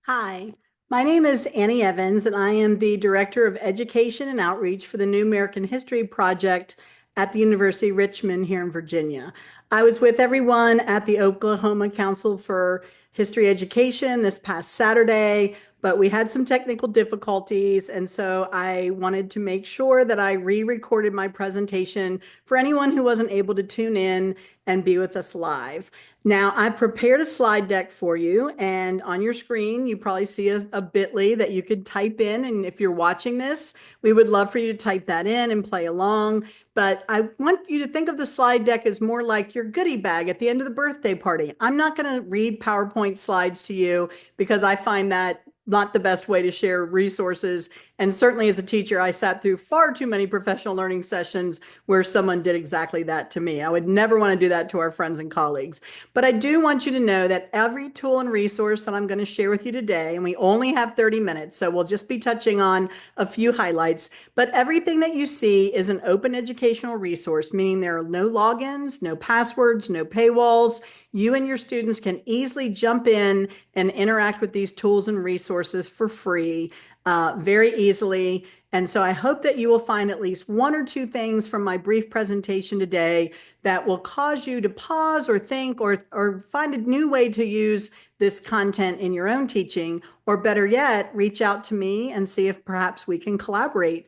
Hi, my name is Annie Evans, and I am the Director of Education and Outreach for the New American History Project at the University of Richmond here in Virginia. I was with everyone at the Oklahoma Council for History Education this past Saturday, but we had some technical difficulties, and so I wanted to make sure that I re-recorded my presentation for anyone who wasn't able to tune in and be with us live. Now, I've prepared a slide deck for you, and on your screen, you probably see a bit.ly that you could type in. And if you're watching this, we would love for you to type that in and play along. But I want you to think of the slide deck as more like your goodie bag at the end of the birthday party. I'm not going to read PowerPoint slides to you because I find that not the best way to share resources. And certainly as a teacher, I sat through far too many professional learning sessions where someone did exactly that to me. I would never want to do that to our friends and colleagues. But I do want you to know that every tool and resource that I'm going to share with you today, and we only have 30 minutes, so we'll just be touching on a few highlights, but everything that you see is an open educational resource, meaning there are no logins, no passwords, no paywalls. You and your students can easily jump in and interact with these tools and resources for free very easily. And so I hope that you will find at least one or two things from my brief presentation today that will cause you to pause or think or find a new way to use this content in your own teaching, or better yet, reach out to me and see if perhaps we can collaborate.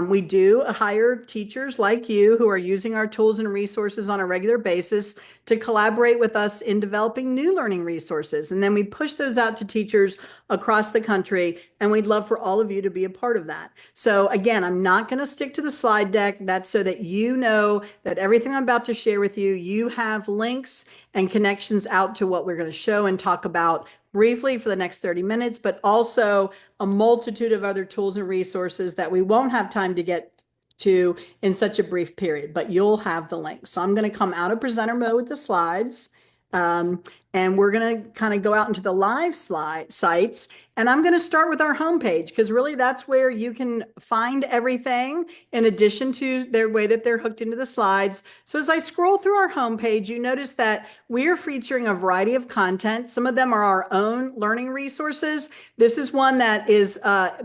We do hire teachers like you who are using our tools and resources on a regular basis to collaborate with us in developing new learning resources. And then we push those out to teachers across the country, and we'd love for all of you to be a part of that. So again, I'm not going to stick to the slide deck. That's so that you know that everything I'm about to share with you, you have links and connections out to what we're going to show and talk about briefly for the next 30 minutes, but also a multitude of other tools and resources that we won't have time to get to in such a brief period, but you'll have the links. So I'm going to come out of presenter mode with the slides. Um, and we're going to kind of go out into the live slide sites. And I'm going to start with our homepage because really that's where you can find everything in addition to their way that they're hooked into the slides. So as I scroll through our homepage, you notice that we are featuring a variety of content. Some of them are our own learning resources. This is one that is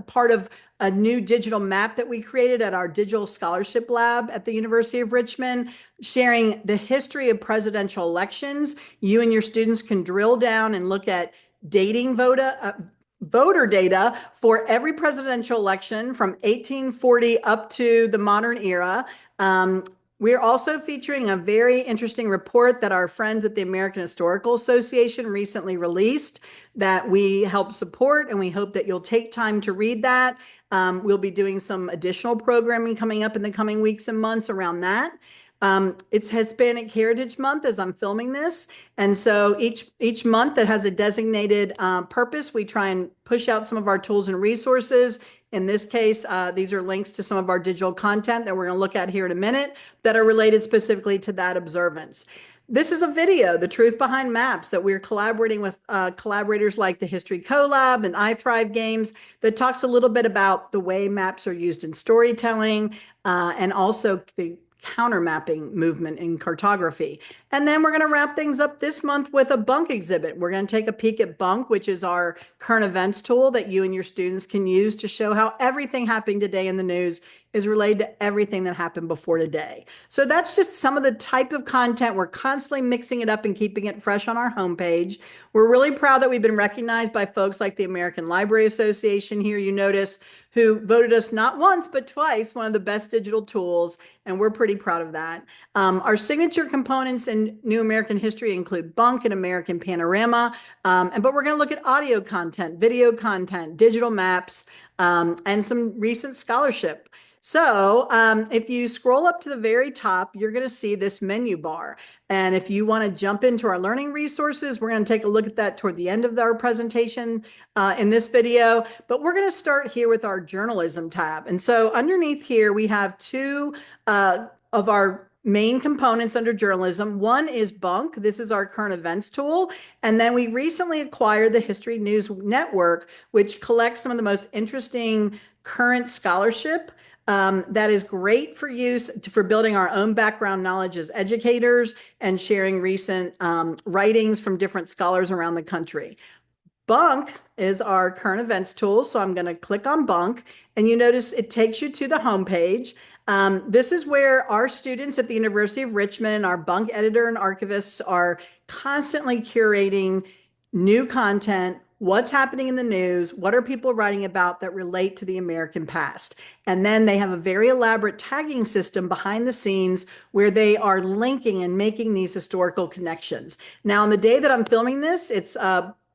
part of a new digital map that we created at our digital scholarship lab at the University of Richmond, sharing the history of presidential elections. You and your students can drill down and look at dating voter data for every presidential election from 1840 up to the modern era. We're also featuring a very interesting report that our friends at the American Historical Association recently released that we help support, and we hope that you'll take time to read that. We'll be doing some additional programming coming up in the coming weeks and months around that. It's Hispanic Heritage Month as I'm filming this. And so each month that has a designated purpose, we try and push out some of our tools and resources. In this case, these are links to some of our digital content that we're going to look at here in a minute that are related specifically to that observance. This is a video, The Truth Behind Maps, that we're collaborating with collaborators like the History Collab and iThrive Games that talks a little bit about the way maps are used in storytelling and also the counter mapping movement in cartography. And then we're going to wrap things up this month with a bunk exhibit. We're going to take a peek at Bunk, which is our current events tool that you and your students can use to show how everything happening today in the news is related to everything that happened before today. So that's just some of the type of content. We're constantly mixing it up and keeping it fresh on our homepage. We're really proud that we've been recognized by folks like the American Library Association here, you notice, who voted us not once, but twice one of the best digital tools. And we're pretty proud of that. Our signature components in New American History include Bunk and American Panorama. But we're going to look at audio content, video content, digital maps, and some recent scholarship. So if you scroll up to the very top, you're going to see this menu bar. And if you want to jump into our learning resources, we're going to take a look at that toward the end of our presentation in this video. But we're going to start here with our journalism tab. And so underneath here, we have two of our main components under journalism. One is Bunk. This is our current events tool. And then we recently acquired the History News Network, which collects some of the most interesting current scholarship that is great for use for building our own background knowledge as educators and sharing recent writings from different scholars around the country. Bunk is our current events tool. So I'm going to click on Bunk, and you notice it takes you to the homepage. This is where our students at the University of Richmond and our Bunk editor and archivists are constantly curating new content. What's happening in the news? What are people writing about that relate to the American past? And then they have a very elaborate tagging system behind the scenes where they are linking and making these historical connections. Now, on the day that I'm filming this, it's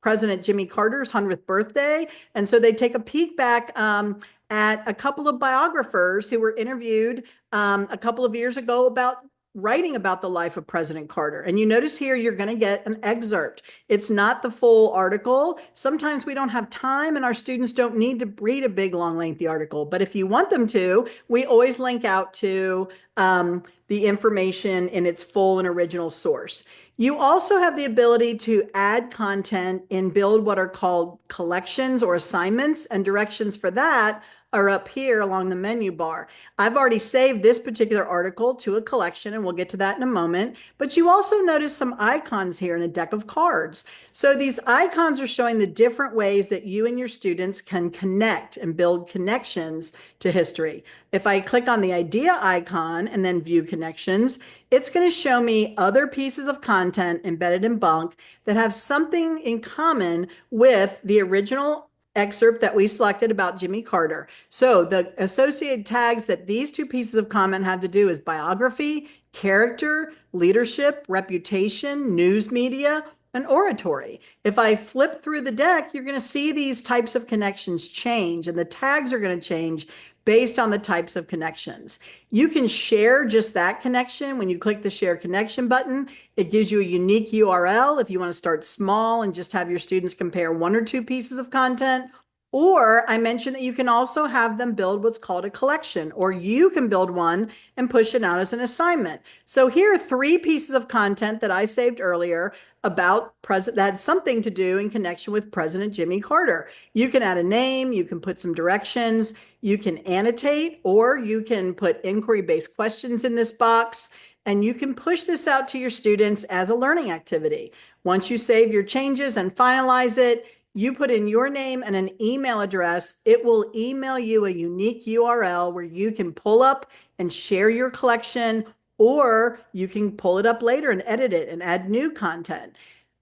President Jimmy Carter's 100th birthday. And so they take a peek back at a couple of biographers who were interviewed a couple of years ago about writing about the life of President Carter. And you notice here, you're going to get an excerpt. It's not the full article. Sometimes we don't have time and our students don't need to read a big, long, lengthy article. But if you want them to, we always link out to the information in its full and original source. You also have the ability to add content and build what are called collections or assignments, and directions for that are up here along the menu bar. I've already saved this particular article to a collection, and we'll get to that in a moment. But you also notice some icons here in a deck of cards. So these icons are showing the different ways that you and your students can connect and build connections to history. If I click on the idea icon and then view connections, it's going to show me other pieces of content embedded in Bunk that have something in common with the original excerpt that we selected about Jimmy Carter. So the associated tags that these two pieces of comment have to do is biography, character, leadership, reputation, news media, and oratory. If I flip through the deck, you're going to see these types of connections change, and the tags are going to change based on the types of connections. You can share just that connection. When you click the share connection button, it gives you a unique URL if you want to start small and just have your students compare one or two pieces of content. Or I mentioned that you can also have them build what's called a collection, or you can build one and push it out as an assignment. So here are three pieces of content that I saved earlier about that had something to do in connection with President Jimmy Carter. You can add a name, you can put some directions, you can annotate, or you can put inquiry-based questions in this box, and you can push this out to your students as a learning activity. Once you save your changes and finalize it, you put in your name and an email address, it will email you a unique URL where you can pull up and share your collection, or you can pull it up later and edit it and add new content.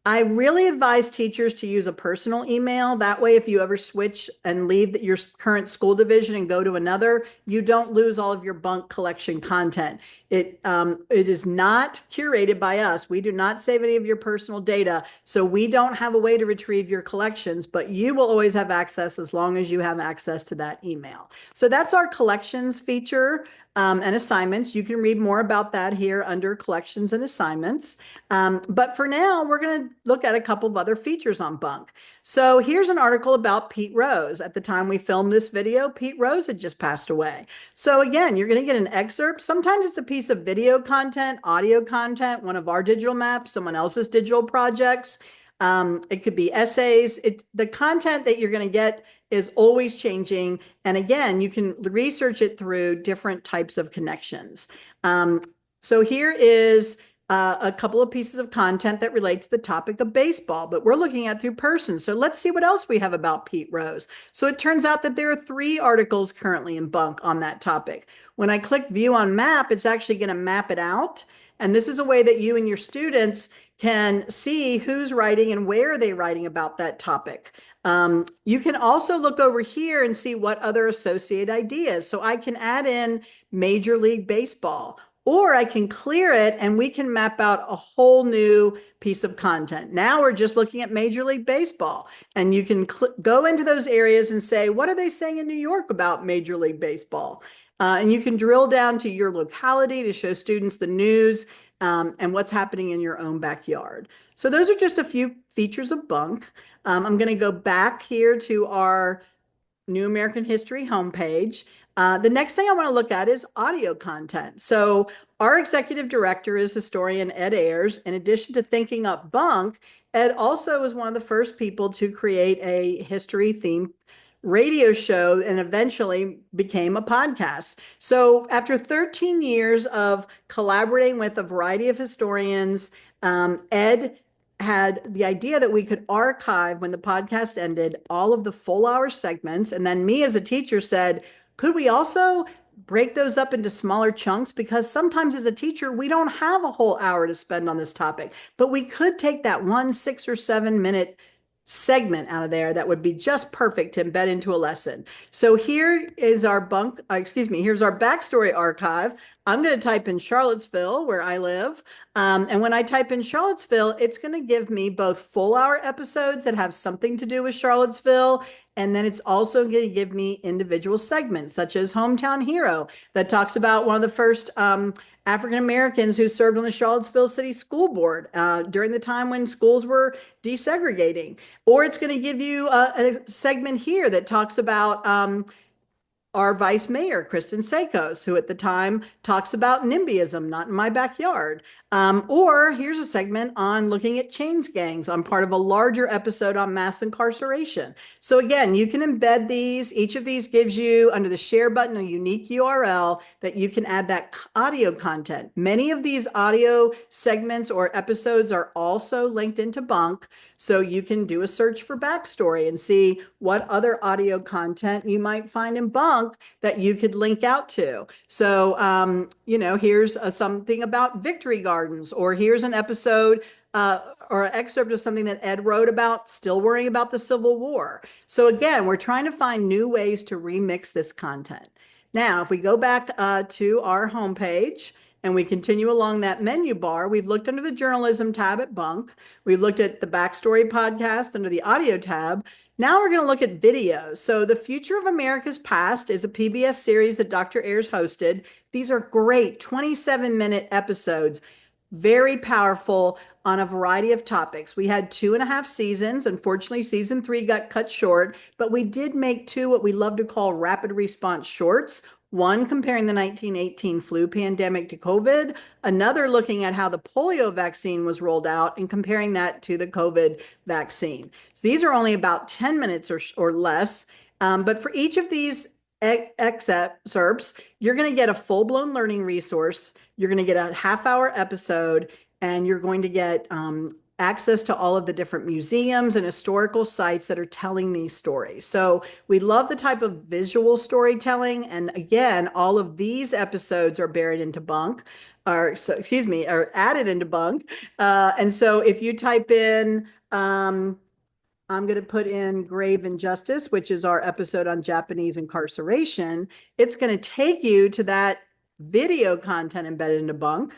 I really advise teachers to use a personal email. That way, if you ever switch and leave your current school division and go to another, you don't lose all of your Bunk collection content. It is not curated by us. We do not save any of your personal data, so we don't have a way to retrieve your collections, but you will always have access as long as you have access to that email. So that's our collections feature. And assignments. You can read more about that here under collections and assignments. But for now, we're going to look at a couple of other features on Bunk. So here's an article about Pete Rose. At the time we filmed this video, Pete Rose had just passed away. So again, you're going to get an excerpt. Sometimes it's a piece of video content, audio content, one of our digital maps, someone else's digital projects. It could be essays. The content that you're going to get is always changing. And again, you can research it through different types of connections. So here is a couple of pieces of content that relate to the topic of baseball, but we're looking at through persons. So let's see what else we have about Pete Rose. So it turns out that there are 3 articles currently in Bunk on that topic. When I click view on map, it's actually going to map it out. And this is a way that you and your students can see who's writing and where they're writing about that topic. You can also look over here and see what other associated ideas. So I can add in Major League Baseball, or I can clear it and we can map out a whole new piece of content. Now we're just looking at Major League Baseball, and you can go into those areas and say, what are they saying in New York about Major League Baseball? And you can drill down to your locality to show students the news and what's happening in your own backyard. So those are just a few features of Bunk. I'm going to go back here to our New American History homepage. The next thing I want to look at is audio content. So our executive director is historian Ed Ayers. In addition to thinking up Bunk, Ed also was one of the first people to create a history-themed radio show and eventually became a podcast. So after 13 years of collaborating with a variety of historians, Ed had the idea that we could archive when the podcast ended all of the full hour segments. And then me as a teacher said, could we also break those up into smaller chunks? Because sometimes as a teacher, we don't have a whole hour to spend on this topic, but we could take that one 6 or 7 minute segment out of there that would be just perfect to embed into a lesson. So here is our here's our backstory archive. I'm going to type in Charlottesville, where I live. And when I type in Charlottesville, it's going to give me both full hour episodes that have something to do with Charlottesville. And then it's also going to give me individual segments, such as Hometown Hero, that talks about one of the first African Americans who served on the Charlottesville City School Board during the time when schools were desegregating. Or it's going to give you a segment here that talks about our vice mayor, Kristen Seikos, who at the time talks about NIMBYism, not in my backyard. Or here's a segment on looking at chains gangs. I'm part of a larger episode on mass incarceration. So again, you can embed these. Each of these gives you, under the share button, a unique URL that you can add that audio content. Many of these audio segments or episodes are also linked into Bunk. So you can do a search for backstory and see what other audio content you might find in Bunk that you could link out to. So, here's something about Victory Gardens, or here's an episode or an excerpt of something that Ed wrote about still worrying about the Civil War. So again, we're trying to find new ways to remix this content. Now, if we go back to our homepage and we continue along that menu bar, we've looked under the journalism tab at Bunk. We've looked at the backstory podcast under the audio tab. Now we're going to look at videos. So The Future of America's Past is a PBS series that Dr. Ayers hosted. These are great 27-minute episodes, very powerful on a variety of topics. We had 2.5 seasons. Unfortunately, season 3 got cut short, but we did make 2 what we love to call rapid response shorts. One comparing the 1918 flu pandemic to COVID, another looking at how the polio vaccine was rolled out and comparing that to the COVID vaccine. So these are only about 10 minutes or less. But for each of these excerpts, you're going to get a full-blown learning resource. You're going to get a half-hour episode, and you're going to get access to all of the different museums and historical sites that are telling these stories. So we love the type of visual storytelling. And again, all of these episodes are buried into Bunk, are added into Bunk. And so if you type in, I'm going to put in Grave Injustice, which is our episode on Japanese incarceration. It's going to take you to that video content embedded into Bunk,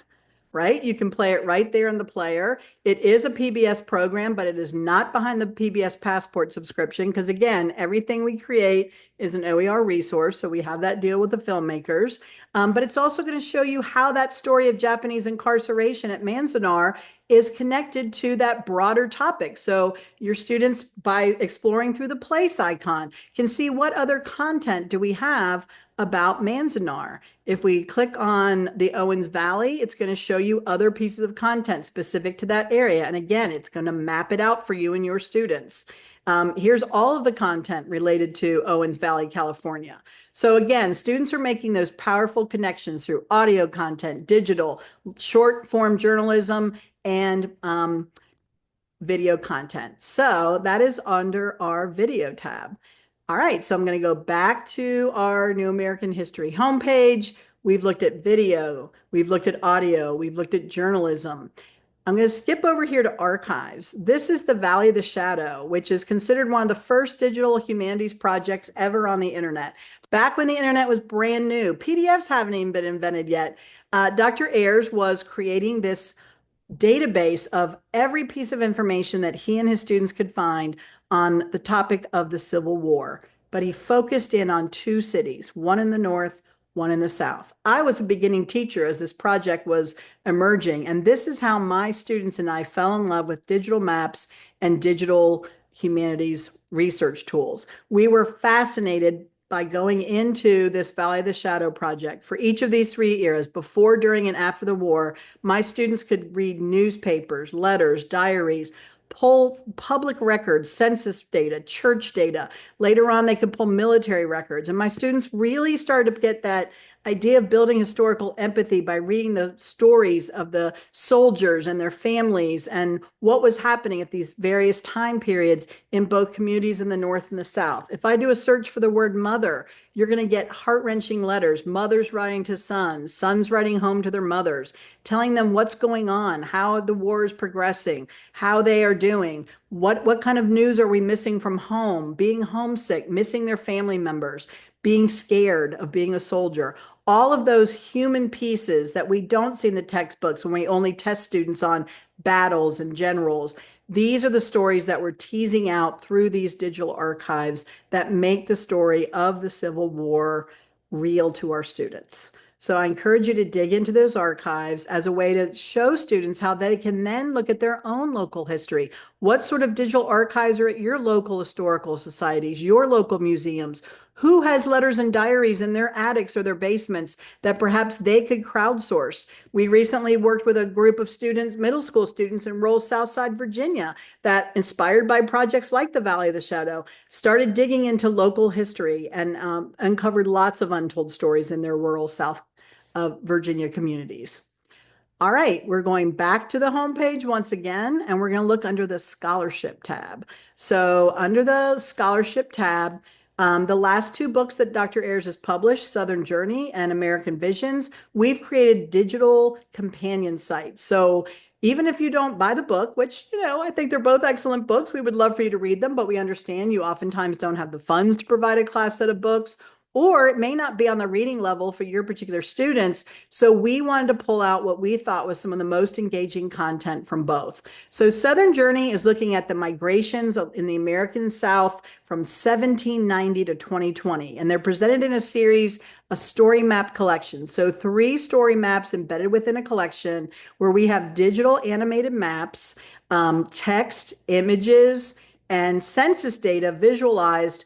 right? You can play it right there in the player. It is a PBS program, but it is not behind the PBS Passport subscription because, again, everything we create is an OER resource, so we have that deal with the filmmakers. But it's also going to show you how that story of Japanese incarceration at Manzanar is connected to that broader topic. So your students, by exploring through the place icon, can see what other content do we have about Manzanar. If we click on the Owens Valley, it's going to show you other pieces of content specific to that area. And again, it's going to map it out for you and your students. Here's all of the content related to Owens Valley, California. So again, students are making those powerful connections through audio content, digital, short form journalism, and video content. So that is under our video tab. All right, so I'm going to go back to our New American History homepage. We've looked at video, we've looked at audio, we've looked at journalism. I'm going to skip over here to archives. This is the Valley of the Shadow, which is considered one of the first digital humanities projects ever on the internet. Back when the internet was brand new, PDFs haven't even been invented yet. Dr. Ayers was creating this database of every piece of information that he and his students could find on the topic of the Civil War. But he focused in on 2 cities, one in the north, one in the south. I was a beginning teacher as this project was emerging, and this is how my students and I fell in love with digital maps and digital humanities research tools. We were fascinated by going into this Valley of the Shadow project. For each of these 3 eras, before, during, and after the war, my students could read newspapers, letters, diaries, pull public records, census data, church data. Later on, they could pull military records. And my students really started to get that idea of building historical empathy by reading the stories of the soldiers and their families and what was happening at these various time periods in both communities in the North and the South. If I do a search for the word mother, you're going to get heart-wrenching letters, mothers writing to sons, sons writing home to their mothers, telling them what's going on, how the war is progressing, how they are doing, what kind of news are we missing from home, being homesick, missing their family members, being scared of being a soldier. All of those human pieces that we don't see in the textbooks when we only test students on battles and generals. These are the stories that we're teasing out through these digital archives that make the story of the Civil War real to our students. So I encourage you to dig into those archives as a way to show students how they can then look at their own local history. What sort of digital archives are at your local historical societies, your local museums? Who has letters and diaries in their attics or their basements that perhaps they could crowdsource? We recently worked with a group of students, middle school students in rural Southside Virginia, that, inspired by projects like the Valley of the Shadow, started digging into local history and uncovered lots of untold stories in their rural South Virginia communities. All right, we're going back to the homepage once again, and we're going to look under the scholarship tab. So under the scholarship tab, the last two books that Dr. Ayers has published, Southern Journey and American Visions, we've created digital companion sites. So even if you don't buy the book, which, I think they're both excellent books, we would love for you to read them, but we understand you oftentimes don't have the funds to provide a class set of books, or it may not be on the reading level for your particular students. So we wanted to pull out what we thought was some of the most engaging content from both. So Southern Journey is looking at the migrations in the American South from 1790 to 2020. And they're presented in a series, a story map collection. So 3 story maps embedded within a collection where we have digital animated maps, text, images, and census data visualized,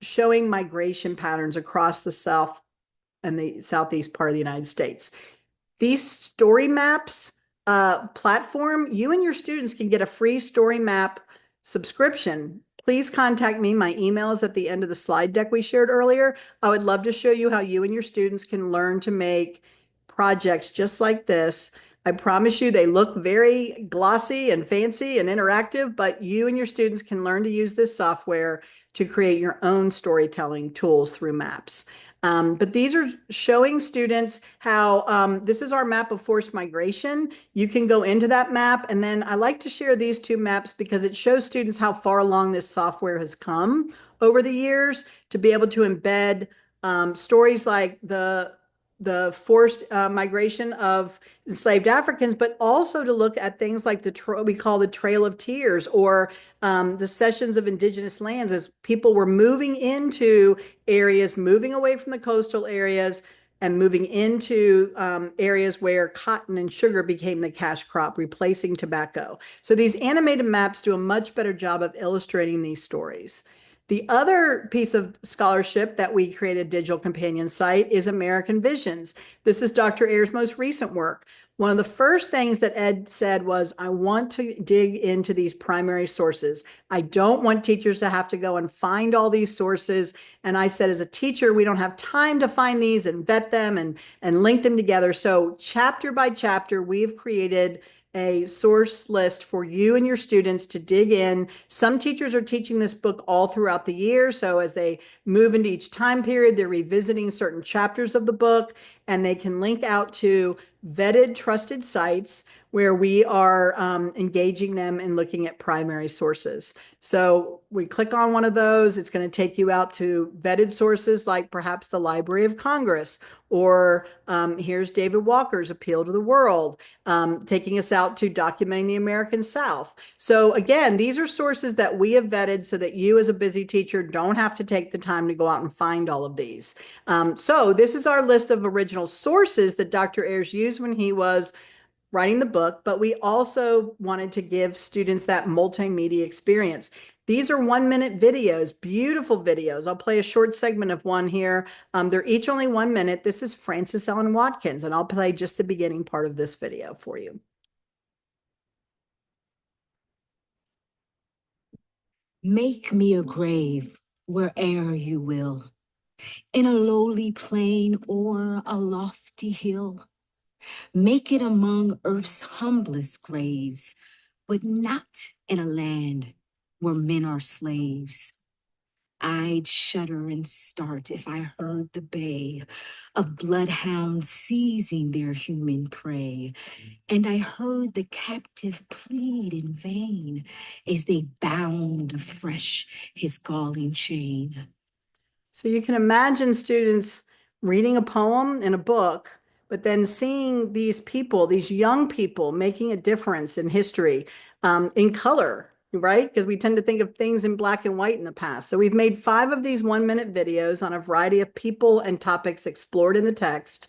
showing migration patterns across the South and the Southeast part of the United States. These story maps platform, you and your students can get a free story map subscription. Please contact me. My email is at the end of the slide deck we shared earlier. I would love to show you how you and your students can learn to make projects just like this. I promise you they look very glossy and fancy and interactive, but you and your students can learn to use this software to create your own storytelling tools through maps. But these are showing students how this is our map of forced migration. You can go into that map, and then I like to share these 2 maps because it shows students how far along this software has come over the years to be able to embed stories like the forced migration of enslaved Africans, but also to look at things like we call the Trail of Tears, or the cessions of indigenous lands, as people were moving into areas, moving away from the coastal areas and moving into areas where cotton and sugar became the cash crop, replacing tobacco. So these animated maps do a much better job of illustrating these stories. The other piece of scholarship that we created, digital companion site, is American Visions. This is Dr. Ayers' most recent work. One of the first things that Ed said was, I want to dig into these primary sources. I don't want teachers to have to go and find all these sources. And I said, as a teacher, we don't have time to find these and vet them and link them together. So chapter by chapter, we've created a source list for you and your students to dig in. Some teachers are teaching this book all throughout the year. So as they move into each time period, they're revisiting certain chapters of the book, and they can link out to vetted, trusted sites where we are engaging them in looking at primary sources. So we click on one of those, it's going to take you out to vetted sources like perhaps the Library of Congress, or here's David Walker's Appeal to the World, taking us out to Documenting the American South. So again, these are sources that we have vetted so that you as a busy teacher don't have to take the time to go out and find all of these. So this is our list of original sources that Dr. Ayers used when he was writing the book, but we also wanted to give students that multimedia experience. These are 1-minute videos, beautiful videos. I'll play a short segment of one here. They're each only 1 minute. This is Frances Ellen Watkins, and I'll play just the beginning part of this video for you. Make me a grave where'er you will. in a lowly plain or a lofty hill. Make it among earth's humblest graves, but not in a land where men are slaves. I'd shudder and start if I heard the bay of bloodhounds seizing their human prey, and I heard the captive plead in vain as they bound afresh his galling chain. So you can imagine students reading a poem in a book, but then seeing these people, these young people making a difference in history in color, right? Because we tend to think of things in black and white in the past. So we've made 5 of these 1 minute videos on a variety of people and topics explored in the text.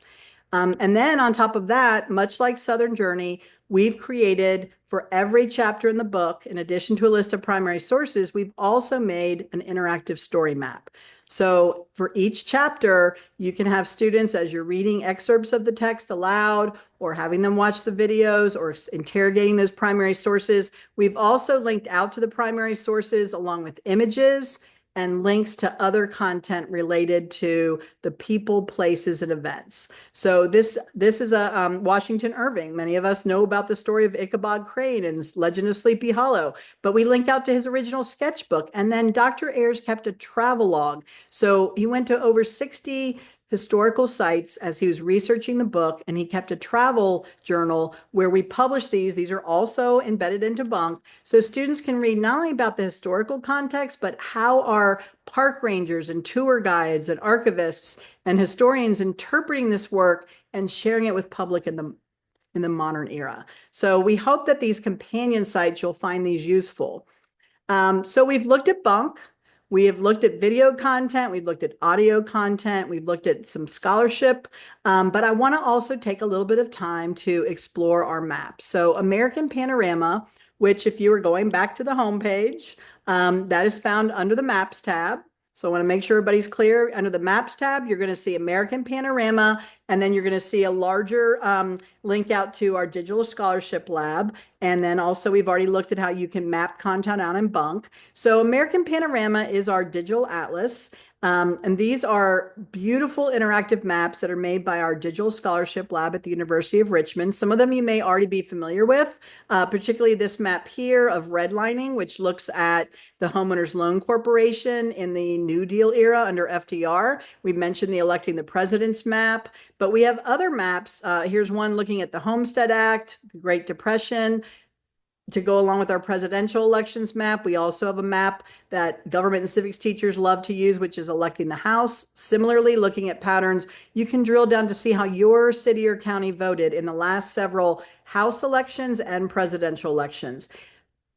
And then on top of that, much like Southern Journey, we've created for every chapter in the book, in addition to a list of primary sources, we've also made an interactive story map. So for each chapter, you can have students, as you're reading excerpts of the text aloud or having them watch the videos or interrogating those primary sources. We've also linked out to the primary sources along with images and links to other content related to the people, places, and events. So this is a Washington Irving. Many of us know about the story of Ichabod Crane and Legend of Sleepy Hollow, but we link out to his original sketchbook. And then Dr. Ayers kept a travel log. So he went to over 60 historical sites as he was researching the book, and he kept a travel journal where we publish these. These are also embedded into Bunk, so students can read not only about the historical context, but how are park rangers and tour guides and archivists and historians interpreting this work and sharing it with public in the modern era. So we hope that these companion sites, you'll find these useful. So we've looked at Bunk. We have looked at video content. We've looked at audio content. We've looked at some scholarship. But I want to also take a little bit of time to explore our maps. So American Panorama, which if you were going back to the homepage, that is found under the Maps tab. So I want to make sure everybody's clear. Under the Maps tab, you're going to see American Panorama, and then you're going to see a larger link out to our Digital Scholarship Lab. And then also we've already looked at how you can map content out in Bunk. So American Panorama is our digital atlas. And these are beautiful interactive maps that are made by our Digital Scholarship Lab at the University of Richmond. Some of them you may already be familiar with, particularly this map here of redlining, which looks at the Homeowners Loan Corporation in the New Deal era under FDR. We mentioned the Electing the President's map, but we have other maps. Here's one looking at the Homestead Act, the Great Depression. To go along with our presidential elections map, we also have a map that government and civics teachers love to use, which is electing the House. Similarly, looking at patterns, you can drill down to see how your city or county voted in the last several House elections and presidential elections.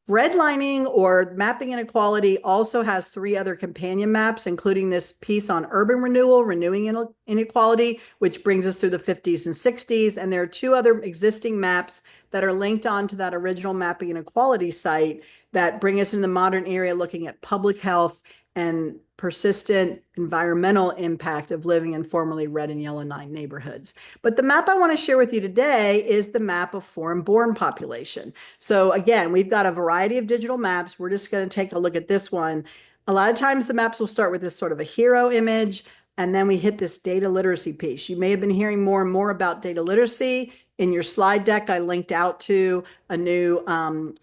Redlining or mapping inequality also has 3 other companion maps, including this piece on urban renewal, renewing inequality, which brings us through the 50s and 60s. And there are 2 other existing maps that are linked onto that original mapping inequality site that bring us in the modern era looking at public health and persistent environmental impact of living in formerly red and yellow line neighborhoods. But the map I want to share with you today is the map of foreign-born population. So again, we've got a variety of digital maps. We're just going to take a look at this one. A lot of times the maps will start with this sort of a hero image, and then we hit this data literacy piece. You may have been hearing more and more about data literacy. In your slide deck, I linked out to a new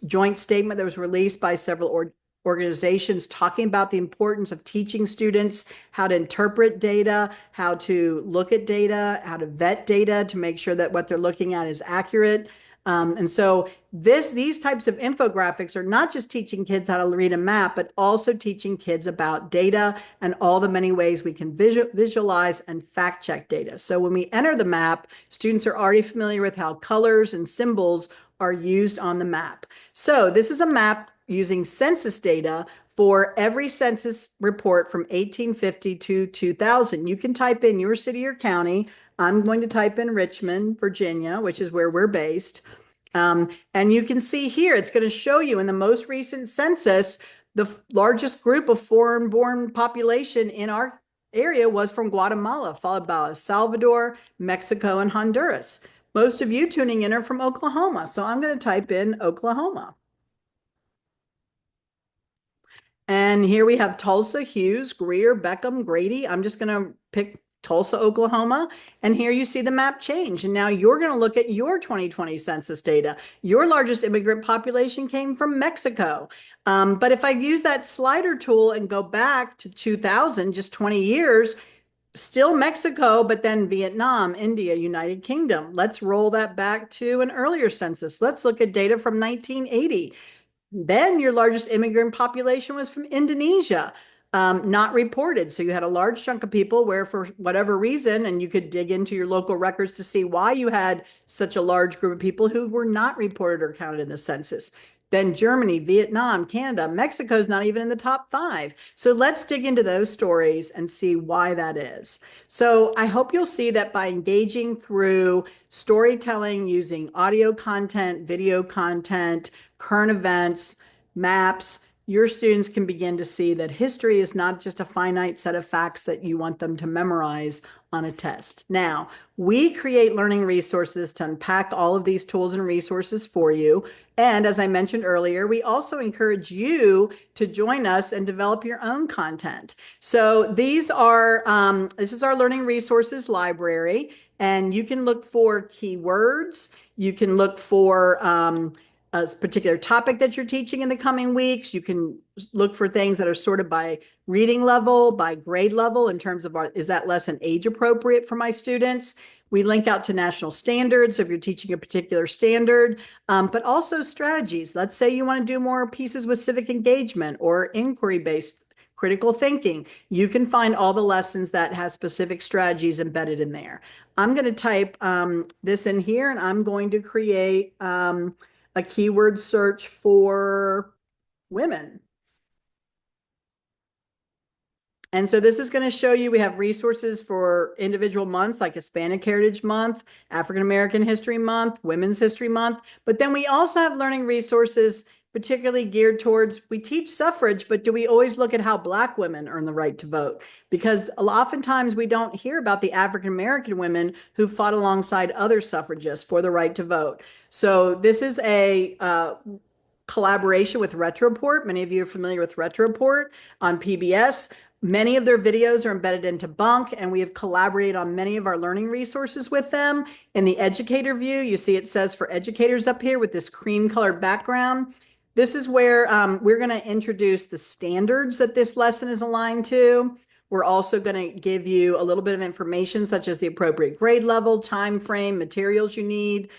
joint statement that was released by several organizations talking about the importance of teaching students how to interpret data, how to look at data, how to vet data to make sure that what they're looking at is accurate. And so these types of infographics are not just teaching kids how to read a map, but also teaching kids about data and all the many ways we can visualize and fact check data. So when we enter the map, students are already familiar with how colors and symbols are used on the map. So this is a map using census data for every census report from 1850 to 2000. You can type in your city or county. I'm going to type in Richmond, Virginia, which is where we're based. And you can see here, it's going to show you in the most recent census, the largest group of foreign-born population in our area was from Guatemala, followed by El Salvador, Mexico, and Honduras. Most of you tuning in are from Oklahoma, so I'm going to type in Oklahoma. And here we have Tulsa, Hughes, Greer, Beckham, Grady. I'm just going to pick Tulsa, Oklahoma. And here you see the map change. And now you're going to look at your 2020 census data. Your largest immigrant population came from Mexico. But if I use that slider tool and go back to 2000, just 20 years, still Mexico, but then Vietnam, India, United Kingdom. Let's roll that back to an earlier census. Let's look at data from 1980. Then your largest immigrant population was from Indonesia, not reported. So you had a large chunk of people where, for whatever reason, and you could dig into your local records to see why you had such a large group of people who were not reported or counted in the census. Then Germany, Vietnam, Canada, Mexico's not even in the top five. So let's dig into those stories and see why that is. So I hope you'll see that by engaging through storytelling using audio content, video content, current events, maps, your students can begin to see that history is not just a finite set of facts that you want them to memorize on a test. Now, we create learning resources to unpack all of these tools and resources for you. And as I mentioned earlier, we also encourage you to join us and develop your own content. So this is our learning resources library, and you can look for keywords. You can look for a particular topic that you're teaching in the coming weeks. You can look for things that are sorted by reading level, by grade level, in terms of is that lesson age appropriate for my students? We link out to national standards if you're teaching a particular standard, but also strategies. Let's say you want to do more pieces with civic engagement or inquiry-based critical thinking. You can find all the lessons that have specific strategies embedded in there. I'm going to type this in here, and I'm going to create a keyword search for women. And so this is going to show you we have resources for individual months like Hispanic Heritage Month, African American History Month, Women's History Month. But then we also have learning resources particularly geared towards, we teach suffrage, but do we always look at how Black women earn the right to vote? Because oftentimes we don't hear about the African American women who fought alongside other suffragists for the right to vote. So this is a collaboration with Retroport. Many of you are familiar with Retroport on PBS. Many of their videos are embedded into Bunk, and we have collaborated on many of our learning resources with them. In the educator view, you see it says for educators up here with this cream colored background. This is where we're going to introduce the standards that this lesson is aligned to. We're also going to give you a little bit of information such as the appropriate grade level, time frame, materials you need.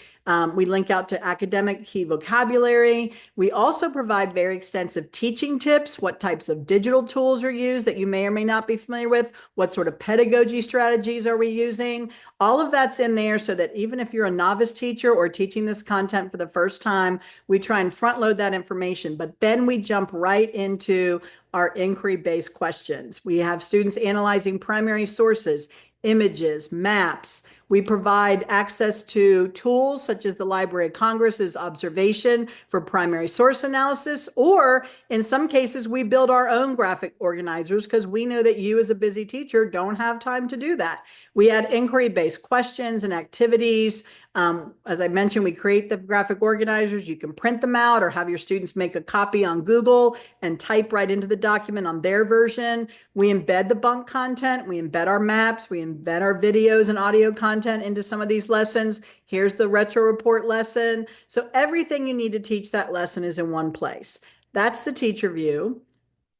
We link out to academic key vocabulary. We also provide very extensive teaching tips, what types of digital tools are used that you may or may not be familiar with, what sort of pedagogy strategies are we using. All of that's in there so that even if you're a novice teacher or teaching this content for the first time, we try and front load that information. But then we jump right into our inquiry-based questions. We have students analyzing primary sources, images, maps. We provide access to tools such as the Library of Congress's observation for primary source analysis, or in some cases, we build our own graphic organizers because we know that you as a busy teacher don't have time to do that. We add inquiry-based questions and activities. As I mentioned, we create the graphic organizers. You can print them out or have your students make a copy on Google and type right into the document on their version. We embed the Bunk content. We embed our maps. We embed our videos and audio content into some of these lessons. Here's the retro report lesson. So everything you need to teach that lesson is in one place. That's the teacher view.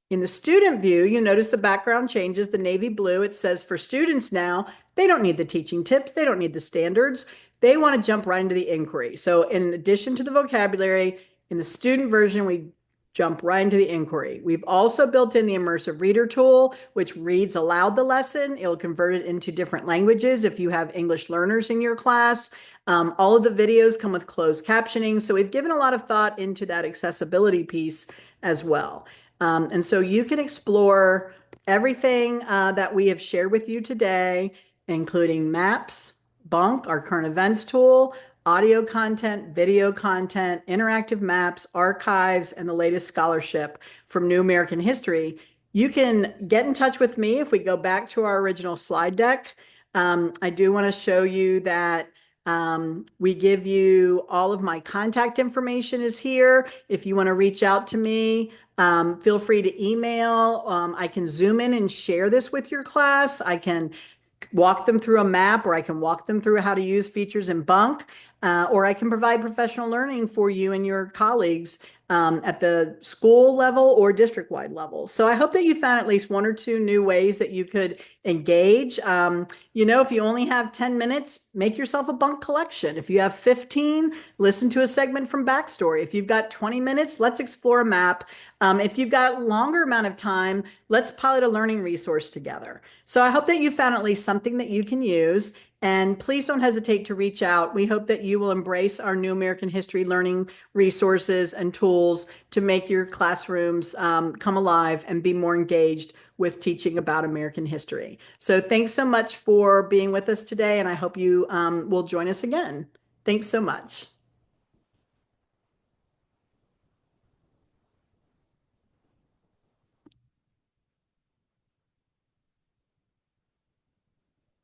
In the student view, you notice the background changes, the navy blue. It says for students now, they don't need the teaching tips. They don't need the standards. They want to jump right into the inquiry. So in addition to the vocabulary, in the student version, we jump right into the inquiry. We've also built in the immersive reader tool, which reads aloud the lesson. It'll convert it into different languages if you have English learners in your class. All of the videos come with closed captioning. So we've given a lot of thought into that accessibility piece as well. And so you can explore everything that we have shared with you today, including maps, Bunk, our current events tool, audio content, video content, interactive maps, archives, and the latest scholarship from New American History. You can get in touch with me if we go back to our original slide deck. I do want to show you that We give you all of my contact information is here. If you want to reach out to me, feel free to email. I can zoom in and share this with your class. I can walk them through a map, or I can walk them through how to use features in Bunk, or I can provide professional learning for you and your colleagues at the school level or district-wide level. So I hope that you found at least one or two new ways that you could engage. If you only have 10 minutes, make yourself a Bunk collection. If you have 15, listen to a segment from Backstory. If you've got 20 minutes, let's explore a map. If you've got a longer amount of time, let's pilot a learning resource together. So I hope that you found at least something that you can use. And please don't hesitate to reach out. We hope that you will embrace our new American history learning resources and tools to make your classrooms come alive and be more engaged with teaching about American history. So thanks so much for being with us today, and I hope you will join us again. Thanks so much.